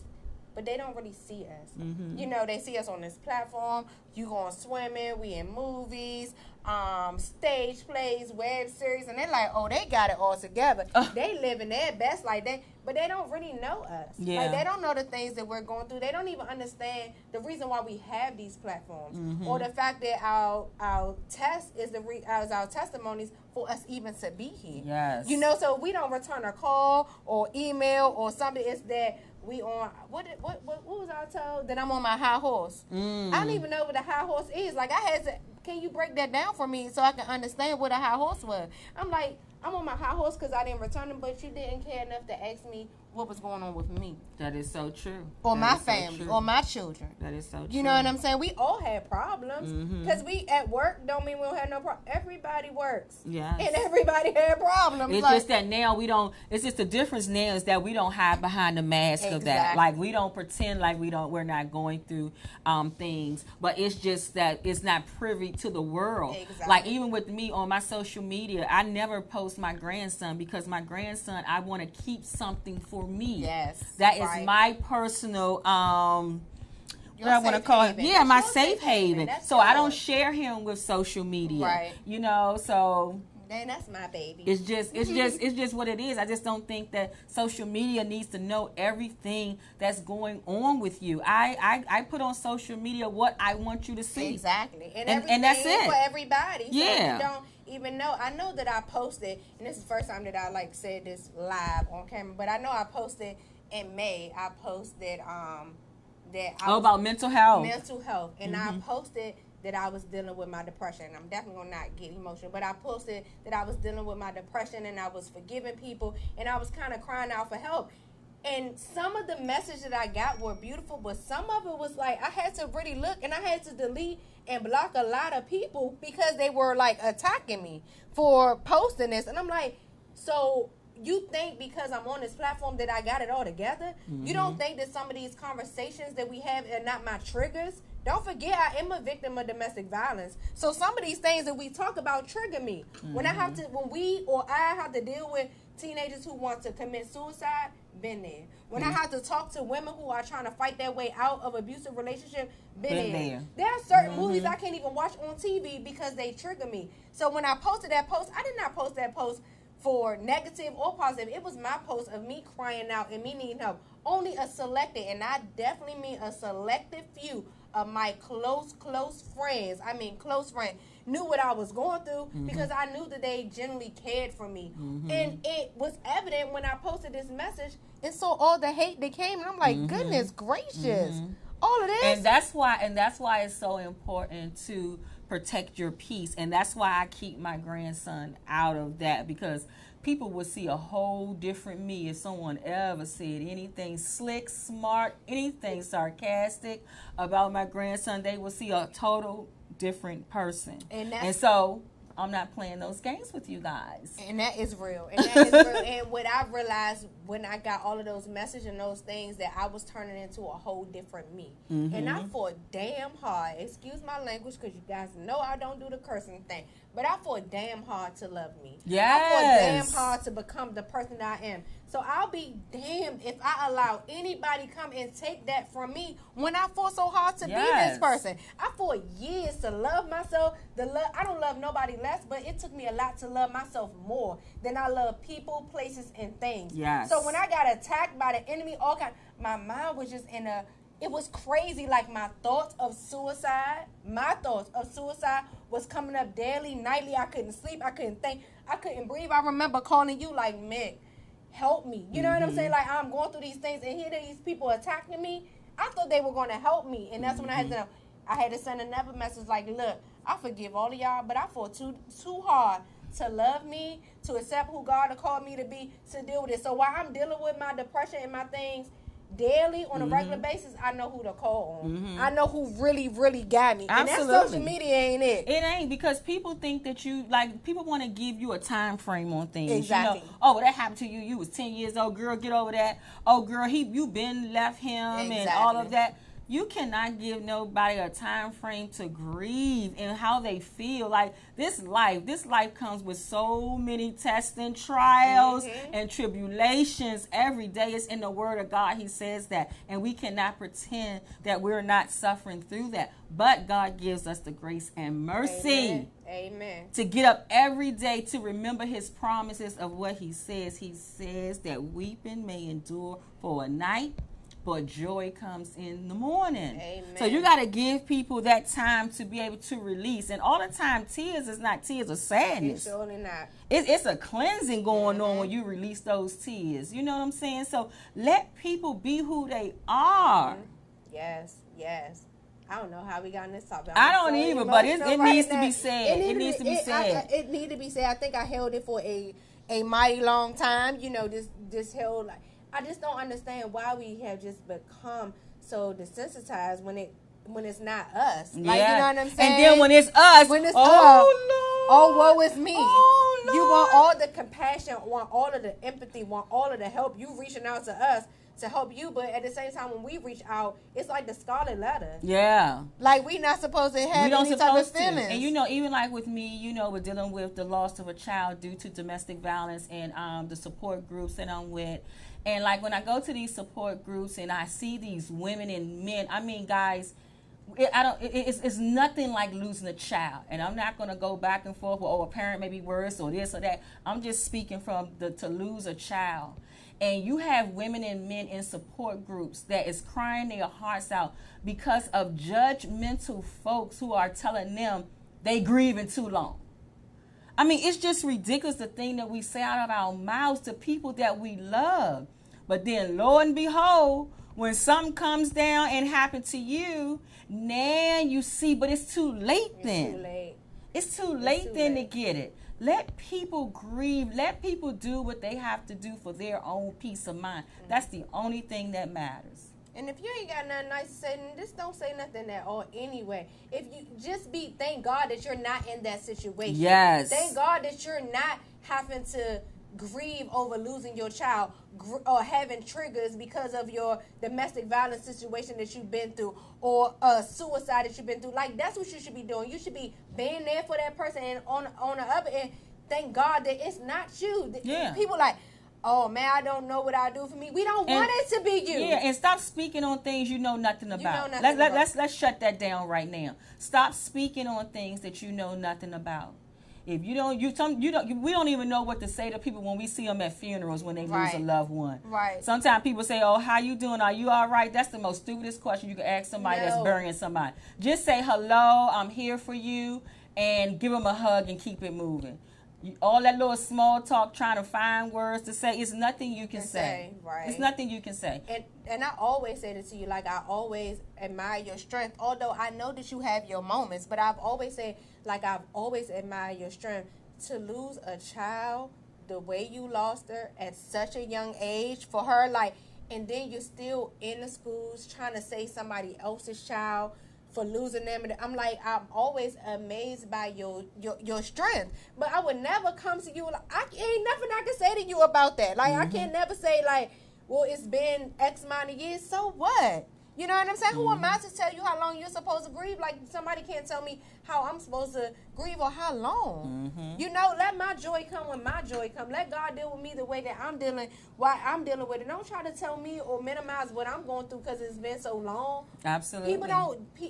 but they don't really see us. Mm-hmm. You know, they see us on this platform. You going swimming. We in movies, stage plays, web series, and they're like, oh, they got it all together. They living their best like that, but they don't really know us. Yeah. Like, they don't know the things that we're going through. They don't even understand the reason why we have these platforms, or the fact that our test is our testimonies for us even to be here. Yes. You know, so we don't return a call or email or something. It's that we on what was I told that I'm on my high horse. I don't even know what a high horse is. Like, I had to. Can you break that down for me so I can understand what a high horse was? I'm like, I'm on my high horse because I didn't return them, but you didn't care enough to ask me what was going on with me. That is so true. Or my family, or my children. That is so true. You know what I'm saying? We all had problems. Because we at work don't mean we don't have no problem. Everybody works. Yes. And everybody had problems. It's just that now we don't, it's just the difference now is that we don't hide behind the mask of that. Like, we don't pretend like we're not going through things. But it's just that it's not privy to the world. Exactly. Like, even with me on my social media, I never post my grandson because my grandson, I want to keep something for me. Yes. That is my personal what I want to call it. Yeah, my safe haven. So I don't share him with social media. Right. You know, so man, that's my baby. it's just what it is. I just don't think that social media needs to know everything that's going on with you. I put on social media what I want you to see. Exactly. And that's it. For everybody. So yeah. you don't even know. I know that I posted, and this is the first time that I said this live on camera, but I know I posted in May. I posted about mental health. And I posted that I was dealing with my depression. I'm definitely gonna not get emotional, but I posted that I was dealing with my depression and I was forgiving people and I was kind of crying out for help. And some of the messages that I got were beautiful, but some of it was like I had to really look, and I had to delete and block a lot of people because they were like attacking me for posting this. And I'm like, so you think because I'm on this platform that I got it all together? You don't think that some of these conversations that we have are not my triggers? Don't forget, I am a victim of domestic violence. So some of these things that we talk about trigger me. When I have to deal with teenagers who want to commit suicide, been there. When I have to talk to women who are trying to fight their way out of abusive relationship, been there. There are certain movies I can't even watch on TV because they trigger me. So when I posted that post, I did not post that post for negative or positive. It was my post of me crying out and me needing help. Only a selected, and I definitely mean a selected few of my close friends. I mean close friends. knew what I was going through because I knew that they genuinely cared for me. And it was evident when I posted this message and saw all the hate that came. And I'm like, goodness gracious. All of this. And that's why it's so important to protect your peace. And that's why I keep my grandson out of that, because people would see a whole different me if someone ever said anything slick, smart, anything sarcastic about my grandson. They would see a total different person. And so I'm not playing those games with you guys. And that is real. And that is real. And what I realized when I got all of those messages and those things, that I was turning into a whole different me. And I fought damn hard. Excuse my language, because you guys know I don't do the cursing thing. But I fought damn hard to love me. Yes. I fought damn hard to become the person that I am. So I'll be damned if I allow anybody come and take that from me when I fought so hard to be this person. I fought years to love myself. I don't love nobody less, but it took me a lot to love myself more than I love people, places, and things. Yes. So when I got attacked by the enemy, my mind was just it was crazy. Like my thoughts of suicide was coming up daily, nightly. I couldn't sleep. I couldn't think. I couldn't breathe. I remember calling you like, Mick, help me. You know what I'm saying? Like, I'm going through these things, and here these people attacking me. I thought they were going to help me, and that's when I had to send another message like, look, I forgive all of y'all, but I fought too hard to love me, to accept who God called me to be, to deal with it. So while I'm dealing with my depression and my things daily on a regular basis, I know who to call on. I know who really, really got me. Absolutely. And that social media ain't it. It ain't, because people think that people want to give you a time frame on things. Exactly. You know, oh, well, that happened to you. You was 10 years old. Girl, get over that. Oh, girl, you been left him and all of that. You cannot give nobody a time frame to grieve and how they feel. Like, this life comes with so many tests and trials and tribulations every day. It's in the Word of God. He says that. And we cannot pretend that we're not suffering through that. But God gives us the grace and mercy. Amen. To get up every day to remember His promises of what He says. He says that weeping may endure for a night, but joy comes in the morning. Amen. So you got to give people that time to be able to release. And all the time, tears is not tears of sadness. It's surely not. It's a cleansing going on when you release those tears. You know what I'm saying? So let people be who they are. Yes. I don't know how we got in this topic. I don't either, but it needs to be said. It needs to be said. It needs to be said. I think I held it for a mighty long time. You know, this held like. I just don't understand why we have just become so desensitized when it's not us. Like, you know what I'm saying? And then when it's us, Lord, oh, woe is me. Oh, Lord. You want all the compassion, want all of the empathy, want all of the help. You reaching out to us to help you, but at the same time, when we reach out, it's like the scarlet letter. Yeah. Like, we not supposed to have any type of feelings. And you know, even like with me, you know, we're dealing with the loss of a child due to domestic violence, and the support groups that I'm with. And like when I go to these support groups and I see these women and men, I mean, guys, it's nothing like losing a child. And I'm not going to go back and forth with, a parent may be worse or this or that. I'm just speaking from to lose a child. And you have women and men in support groups that is crying their hearts out because of judgmental folks who are telling them they grieving too long. I mean, it's just ridiculous, the thing that we say out of our mouths to people that we love. But then, lo and behold, when something comes down and happens to you, now you see, but it's too late then. It's too late then to get it. Let people grieve. Let people do what they have to do for their own peace of mind. That's the only thing that matters. And if you ain't got nothing nice to say, then just don't say nothing at all anyway. If you just thank God that you're not in that situation. Yes. Thank God that you're not having to grieve over losing your child or having triggers because of your domestic violence situation that you've been through or suicide that you've been through. Like, that's what you should be doing. You should be being there for that person, and on the other end, thank God that it's not you. Yeah. People like, oh, man, I don't know what I do for me. We don't want it to be you. Yeah, and stop speaking on things you know nothing about. You know nothing about. Let's shut that down right now. Stop speaking on things that you know nothing about. If we don't even know what to say to people when we see them at funerals when they lose a loved one. Right. Sometimes people say, "Oh, how you doing? Are you all right?" That's the most stupidest question you can ask somebody that's burying somebody. Just say, "Hello, I'm here for you," and give them a hug and keep it moving. All that little small talk, trying to find words to say, it's nothing you can say. Right. It's nothing you can say. And I always say this to you, like, I always admire your strength. Although I know that you have your moments, but I've always said, like, I've always admired your strength. To lose a child the way you lost her at such a young age, for her, like, and then you're still in the schools trying to save somebody else's child for losing them. I'm like, I'm always amazed by your strength. But I would never come to you, like, ain't nothing I can say to you about that. Like, I can't never say, like, well, it's been X amount of years, so what? You know what I'm saying? Who am I to tell you how long you're supposed to grieve? Like, somebody can't tell me how I'm supposed to grieve or how long. You know, let my joy come when my joy come. Let God deal with me the way that I'm dealing, why I'm dealing with it. Don't try to tell me or minimize what I'm going through because it's been so long. Absolutely.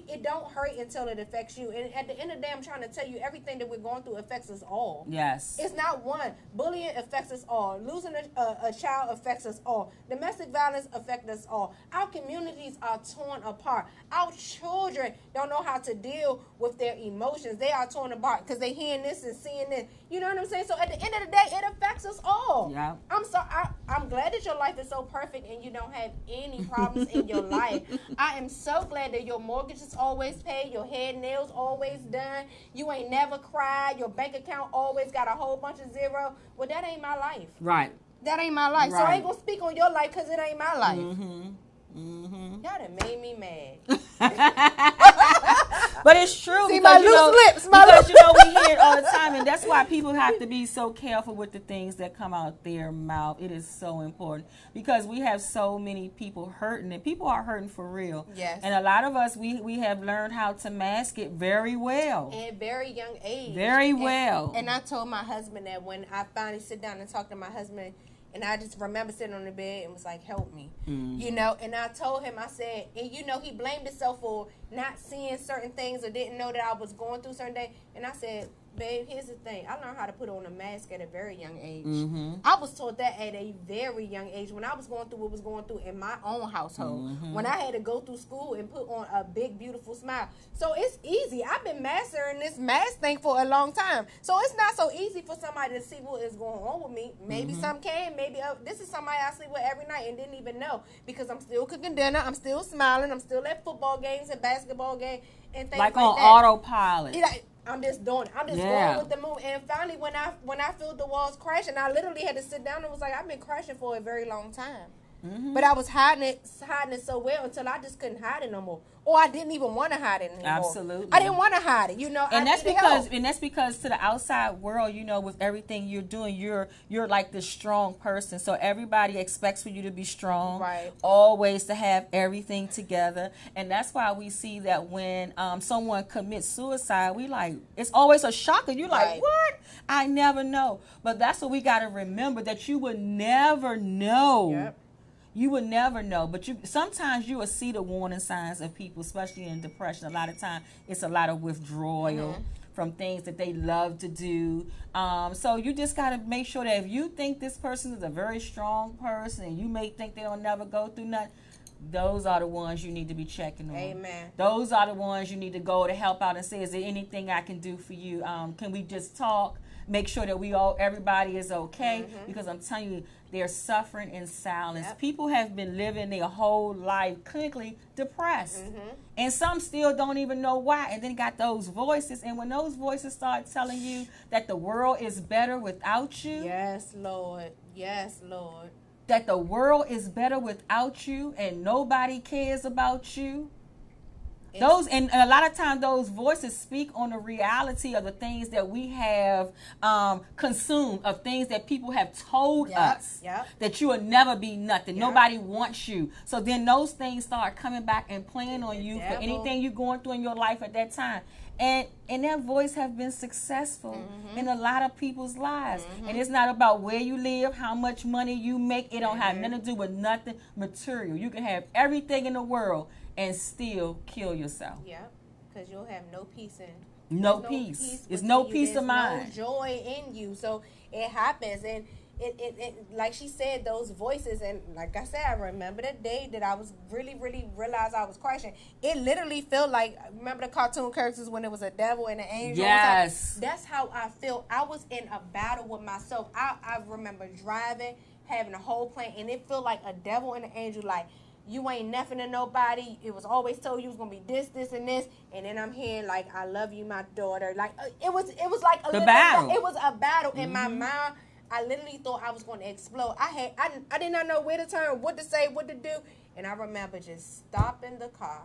It don't hurt until it affects you. And at the end of the day, I'm trying to tell you, everything that we're going through affects us all. Yes. It's not one. Bullying affects us all. Losing a child affects us all. Domestic violence affects us all. Our communities are torn apart. Our children don't know how to deal with their emotions. They are torn apart because they hearing this and seeing this. You know what I'm saying? So at the end of the day, it affects us all. Yeah. I'm glad that your life is so perfect and you don't have any problems in your life. I am so glad that your mortgage is always paid, your hair nails always done, you ain't never cried, your bank account always got a whole bunch of zero. Well, that ain't my life. Right. That ain't my life. Right. So I ain't gonna speak on your life because it ain't my life. Y'all done made me mad. But it's true. See, because, my loose lips. Because we hear it all the time, and that's why people have to be so careful with the things that come out their mouth. It is so important because we have so many people hurting, and people are hurting for real. Yes. And a lot of us, we have learned how to mask it very well. At a very young age. Very well. And I told my husband that when I finally sit down and talk to my husband, and I just remember sitting on the bed and was like, help me. You know, and I told him, I said, and you know, he blamed himself for not seeing certain things or didn't know that I was going through certain things. And I said, babe, here's the thing. I learned how to put on a mask at a very young age. I was taught that at a very young age when I was going through what was going through in my own household. When I had to go through school and put on a big, beautiful smile. So it's easy. I've been mastering this mask thing for a long time. So it's not so easy for somebody to see what is going on with me. Maybe some can. Maybe this is somebody I sleep with every night and didn't even know because I'm still cooking dinner. I'm still smiling. I'm still at football games and basketball games and things like on that. Autopilot. I'm just doing it. I'm just going with the move. And finally, when I felt the walls crashing, I literally had to sit down and was like, I've been crashing for a very long time. But I was hiding it so well until I just couldn't hide it no more. Or I didn't even want to hide it anymore. Absolutely. I didn't want to hide it, you know. And that's because to the outside world, you know, with everything you're doing, you're like the strong person. So everybody expects for you to be strong. Right. Always to have everything together. And that's why we see that when someone commits suicide, we like, it's always a shocker. You're like, what? I never know. But that's what we got to remember, that you would never know. Yep. You would never know, but sometimes you will see the warning signs of people, especially in depression. A lot of times, it's a lot of withdrawal from things that they love to do. So you just got to make sure that if you think this person is a very strong person and you may think they don't never go through nothing, those are the ones you need to be checking on. Amen. Those are the ones you need to go to help out and say, is there anything I can do for you? Can we just talk? Make sure that everybody is okay, because I'm telling you, they're suffering in silence. Yep. People have been living their whole life clinically depressed, and some still don't even know why. And then got those voices, and when those voices start telling you that the world is better without you, yes, Lord, yes, Lord, that the world is better without you, and nobody cares about you. And a lot of times those voices speak on the reality of the things that we have consumed, of things that people have told us, that you will never be nothing. Nobody wants you. So then those things start coming back and playing on you for anything you're going through in your life at that time. And that voice have been successful in a lot of people's lives. And it's not about where you live, how much money you make. It don't have nothing to do with nothing material. You can have everything in the world and still kill yourself. Yeah, because you'll have no peace in. No peace. It's no peace of mind. No joy in you. So it happens. And it like she said, those voices, and like I said, I remember the day that I was really realized I was crashing. It literally felt like, remember the cartoon characters when it was a devil and an angel? Yes. That's how I felt. I was in a battle with myself. I remember driving, having a whole plan, and it felt like a devil and an angel, like, you ain't nothing to nobody. It was always told you was gonna be this, and this, and then I'm hearing like, I love you, my daughter. Like it was like a battle. It was a battle in my mind. I literally thought I was going to explode. I did not know where to turn, what to say, what to do. And I remember just stopping the car,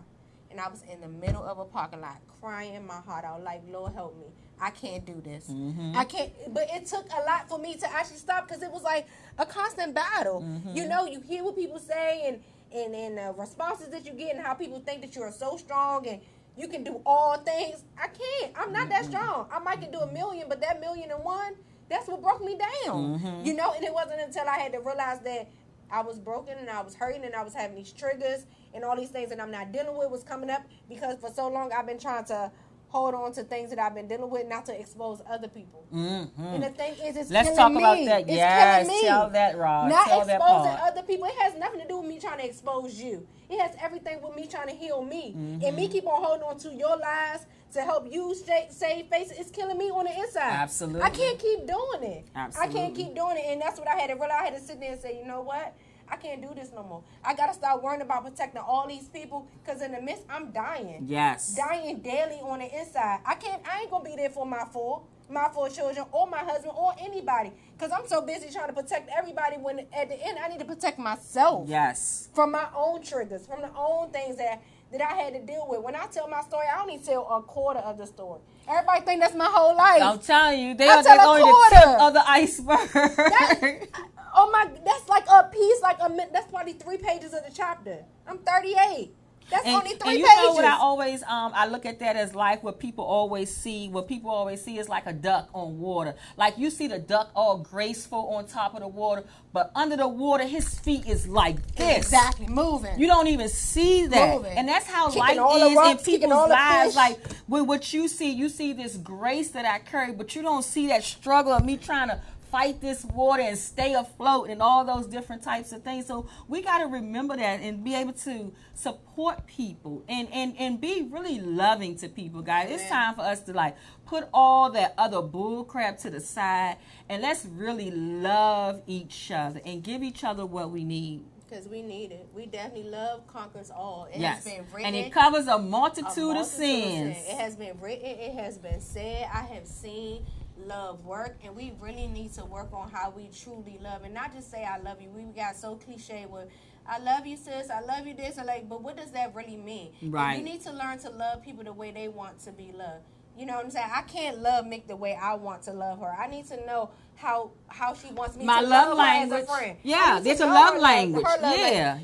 and I was in the middle of a parking lot crying my heart out like, Lord help me. I can't do this. I can't. But it took a lot for me to actually stop, because it was like a constant battle. You know, you hear what people say and the responses that you get and how people think that you are so strong and you can do all things. I can't. I'm not that strong. I might can do 1,000,000, but that 1,000,001, that's what broke me down. You know, and it wasn't until I had to realize that I was broken and I was hurting and I was having these triggers and all these things that I'm not dealing with was coming up, because for so long I've been trying to hold on to things that I've been dealing with, not to expose other people. And the thing is, it's Let's killing talk me. about that. It's Yes, killing me. tell that, Roz. Not Tell that exposing part. other people. It has nothing to do with me trying to expose you. It has everything with me trying to heal me. And me keep on holding on to your lies to help you save face. It's killing me on the inside. Absolutely. I can't keep doing it. Absolutely. I can't keep doing it. And that's what I had to realize. I had to sit there and say, you know what? I can't do this no more. I got to start worrying about protecting all these people, because in the midst, I'm dying. Yes. Dying daily on the inside. I ain't going to be there for my four children or my husband or anybody, because I'm so busy trying to protect everybody when at the end I need to protect myself. Yes. From my own triggers, from the own things that I had to deal with. When I tell my story, I only tell a quarter of the story. Everybody think that's my whole life. I'm telling you, I that's tell a only the quarter. tip of the iceberg. Oh my, that's like a piece, that's probably 3 pages of the chapter. I'm 38. That's only 3 and you pages. know what I always I look at that as life. What people always see is like a duck on water. Like you see the duck all graceful on top of the water, but under the water his feet is like this. Exactly, moving. You don't even see that. Moving. And that's how Kicking life all the is rocks, in kicking people's all the lives. fish. Like with what you see this grace that I carry, but you don't see that struggle of me trying to fight this water and stay afloat and all those different types of things. So we got to remember that and be able to support people and be really loving to people, guys. It's time for us to like put all that other bull crap to the side and let's really love each other and give each other what we need. Because we need it. We definitely love conquers all. It Yes. has been written. And it covers a multitude of sins. It has been written. It has been said. I have seen love work, and we really need to work on how we truly love, and not just say I love you. We got so cliche with I love you, sis, I love you, this, and like, but what does that really mean? Right. You need to learn to love people the way they want to be loved. You know what I'm saying? I can't love Mick the way I want to love her. I need to know how she wants me My to love love language. her as a friend. Yeah, there's a love language. Yeah.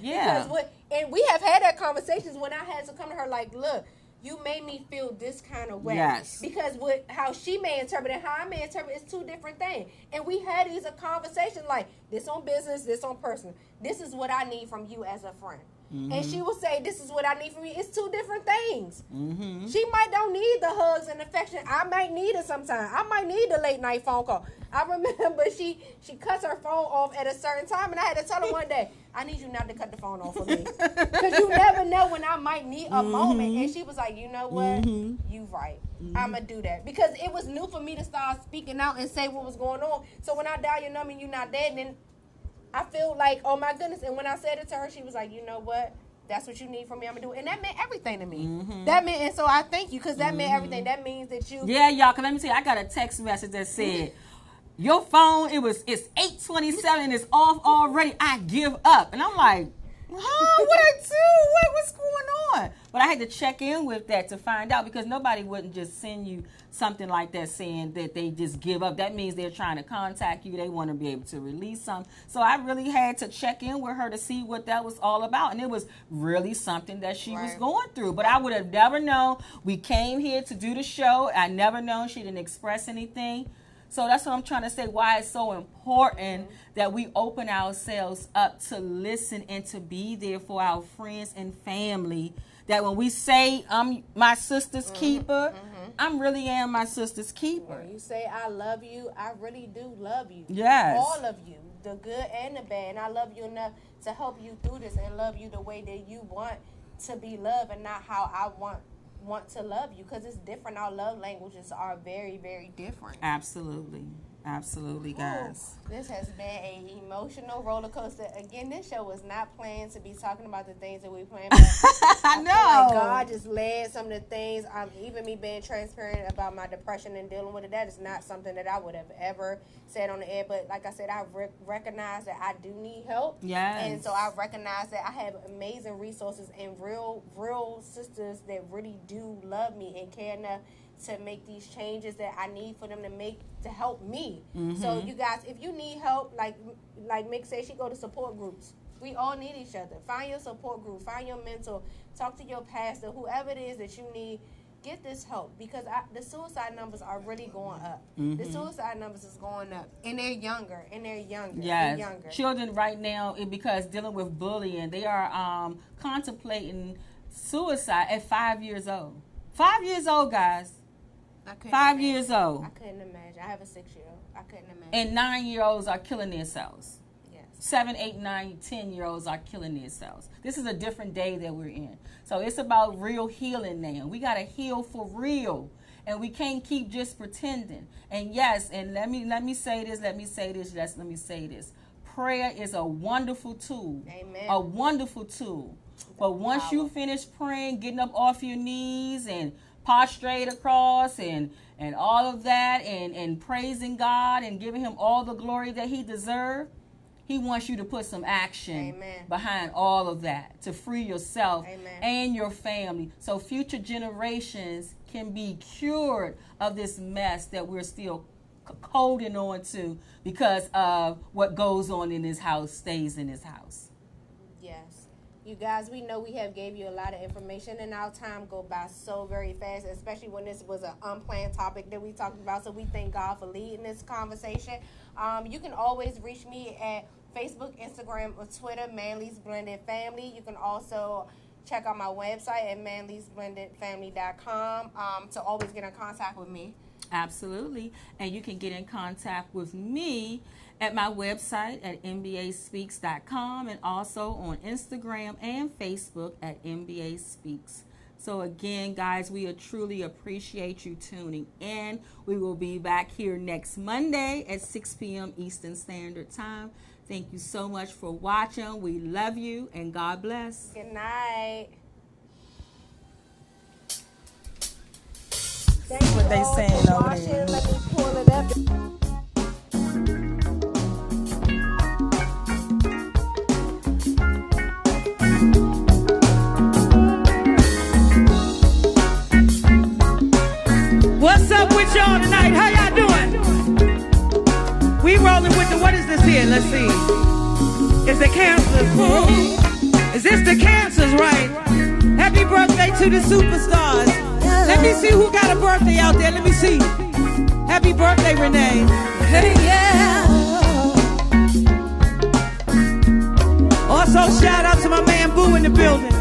Because and we have had that conversations when I had to come to her like, look, you made me feel this kind of way. Yes. Because how she may interpret it, how I may interpret it, is 2 different things. And we had these conversations like, this on business, this on personal. This is what I need from you as a friend. And she will say, this is what I need from you. It's 2 different things. She might don't need the hugs and affection. I might need it sometimes. I might need the late night phone call. I remember she cuts her phone off at a certain time, and I had to tell her one day, I need you not to cut the phone off for me. Because you never know when I might need a moment. And she was like, you know what? You right. I'm going to do that. Because it was new for me to start speaking out and say what was going on. So when I dial your number and you're not dead, then I feel like, oh my goodness. And when I said it to her, she was like, you know what? That's what you need from me. I'm going to do it. And that meant everything to me. That meant, and so I thank you, because that meant everything. That means that you. Yeah, y'all, because let me tell you, I got a text message that said, your phone, it's 8:27 and it's off already. I give up. And I'm like, huh? What I do? What's going on? But I had to check in with that to find out, because nobody wouldn't just send you something like that saying that they just give up. That means they're trying to contact you. They want to be able to release something. So I really had to check in with her to see what that was all about. And it was really something that she was going through. But I would have never known. We came here to do the show. I never known she didn't express anything So that's what I'm trying to say, why it's so important that we open ourselves up to listen and to be there for our friends and family. That when we say I'm my sister's keeper, I really am my sister's keeper. When you say I love you, I really do love you. Yes. All of you, the good and the bad. And I love you enough to help you through this and love you the way that you want to be loved and not how I want to love you, because it's different. Our love languages are very, very different. Absolutely. Absolutely, guys. Ooh, this has been an emotional roller coaster. Again, this show was not planned to be talking about the things that we planned. I know. Like God just led some of the things. Even me being transparent about my depression and dealing with it, that is not something that I would have ever said on the air. But like I said, I recognize that I do need help. Yes. And so I recognize that I have amazing resources and real sisters that really do love me and care enough to make these changes that I need for them to make to help me. So you guys, if you need help, like Mick said, she go to support groups. We all need each other. Find your support group. Find your mentor. Talk to your pastor. Whoever it is that you need, get this help, because the suicide numbers are really going up. The suicide numbers is going up, and they're younger. Yes. Younger. Children right now, because dealing with bullying, they are contemplating suicide at 5 years old. 5 years old, guys. 5 years old. I couldn't imagine. I have a 6-year-old. I couldn't imagine. And 9-year-olds are killing themselves. Yes. 7, 8, 9, 10-year-olds are killing themselves. This is a different day that we're in. So it's about real healing now. We got to heal for real. And we can't keep just pretending. And yes, and let me say this. Prayer is a wonderful tool. Amen. A wonderful tool. But once you finish praying, getting up off your knees and prostrate across and all of that and praising God and giving him all the glory that he deserves, he wants you to put some action behind all of that to free yourself and your family so future generations can be cured of this mess that we're still holding on to because of what goes on in this house stays in this house. Yes. You guys, we know we have gave you a lot of information, and our time go by so very fast, especially when this was an unplanned topic that we talked about. So we thank God for leading this conversation. You can always reach me at Facebook, Instagram, or Twitter, Manly's Blended Family. You can also check out my website at manlysblendedfamily.com to always get in contact with me. Absolutely. And you can get in contact with me at my website at mbaspeaks.com and also on Instagram and Facebook at NBA Speaks. So again, guys, we truly appreciate you tuning in. We will be back here next Monday at 6 p.m. Eastern Standard Time. Thank you so much for watching. We love you and God bless. Good night. That's what they saying over there. Let me pull it up. What's up with y'all tonight? How y'all doing? We rolling with the, what is this here? Let's see. Is the cancers? Is this the cancers, right? Happy birthday to the superstars. Let me see who got a birthday out there. Let me see. Happy birthday, Renee. Hey, yeah. Also, shout out to my man Boo in the building.